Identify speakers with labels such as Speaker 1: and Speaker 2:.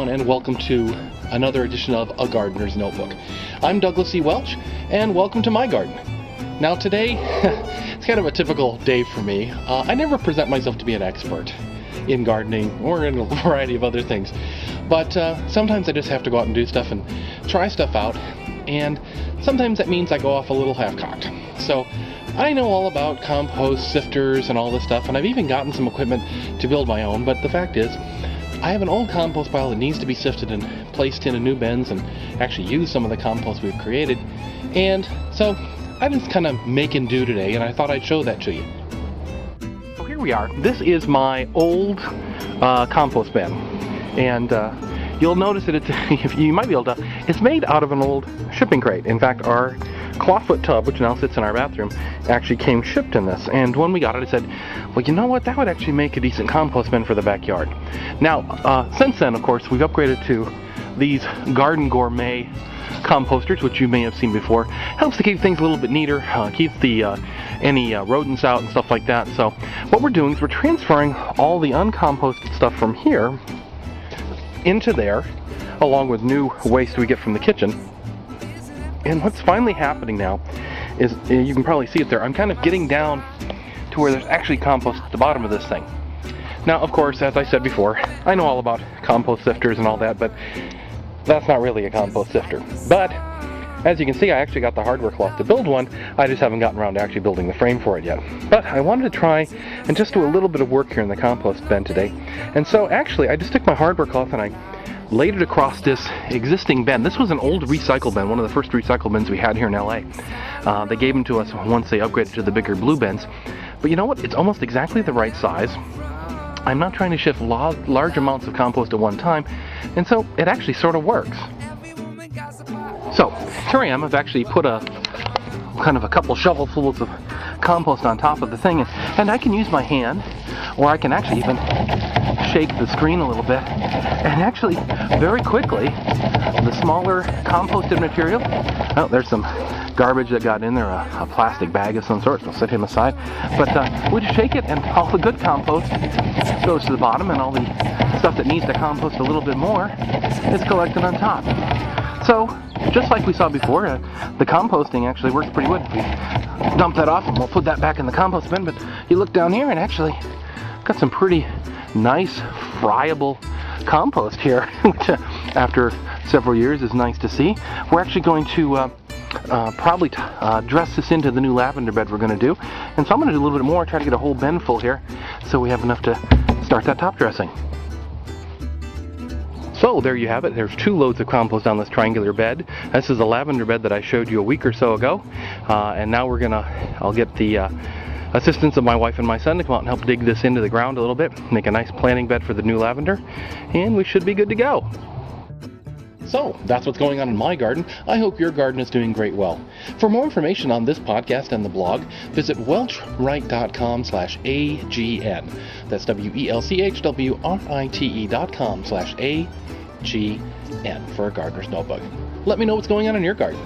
Speaker 1: everyone, and welcome to another edition of A Gardener's Notebook. I'm Douglas E. Welch, and welcome to my garden. Now today, it's kind of a typical day for me. I never present myself to be an expert in gardening or in a variety of other things, but sometimes I just have to go out and do stuff and try stuff out, and sometimes that means I go off a little half-cocked. So I know all about compost sifters and all this stuff, and I've even gotten some equipment to build my own, but the fact is, I have an old compost pile that needs to be sifted and placed into new bins and actually use some of the compost we've created. And so I just kind of making do today, and I thought I'd show that to you. So here we are. This is my old compost bin, and you'll notice that you might be able to, it's made out of an old shipping crate. In fact, our clawfoot tub, which now sits in our bathroom, actually came shipped in this. And when we got it, I said, well, you know what, that would actually make a decent compost bin for the backyard. Now, since then, of course, we've upgraded to these Garden Gourmet composters, which you may have seen before. Helps to keep things a little bit neater, keeps the any rodents out and stuff like that. So what we're doing is we're transferring all the uncomposted stuff from here into there, along with new waste we get from the kitchen. And what's finally happening now is, you can probably see it there, I'm kind of getting down to where there's actually compost at the bottom of this thing. Now, of course, as I said before, I know all about compost sifters and all that, but that's not really a compost sifter. But as you can see, I actually got the hardware cloth to build one. I just haven't gotten around to actually building the frame for it yet. But I wanted to try and just do a little bit of work here in the compost bin today. And so actually, I just took my hardware cloth and I laid it across this existing bin. This was an old recycle bin, one of the first recycle bins we had here in LA. They gave them to us once they upgraded to the bigger blue bins. But you know what? It's almost exactly the right size. I'm not trying to shift large amounts of compost at one time, and so it actually sort of works. So here I am. I've actually put a couple shovelfuls of compost on top of the thing, and I can use my hand, or I can actually even shake the screen a little bit, and actually very quickly the smaller composted material, oh, there's some garbage that got in there, a plastic bag of some sort, so I'll set him aside, but we just shake it and all the good compost goes to the bottom, and all the stuff that needs to compost a little bit more is collected on top. So just like we saw before, the composting actually works pretty good. We dump that off and we'll put that back in the compost bin, but you look down here and actually got some pretty nice friable compost here, which after several years is nice to see. We're actually going to probably dress this into the new lavender bed we're going to do, and so I'm going to do a little bit more, try to get a whole bin full here so we have enough to start that top dressing. So there you have it. There's 2 loads of compost on this triangular bed. This is the lavender bed that I showed you a week or so ago, and now I'll get the assistance of my wife and my son to come out and help dig this into the ground a little bit, make a nice planting bed for the new lavender, and we should be good to go. So that's what's going on in my garden. I hope your garden is doing great well. For more information on this podcast and the blog, visit welchwright.com/AGN. That's WELCHWRITE.com/AGN for A Gardener's Notebook. Let me know what's going on in your garden.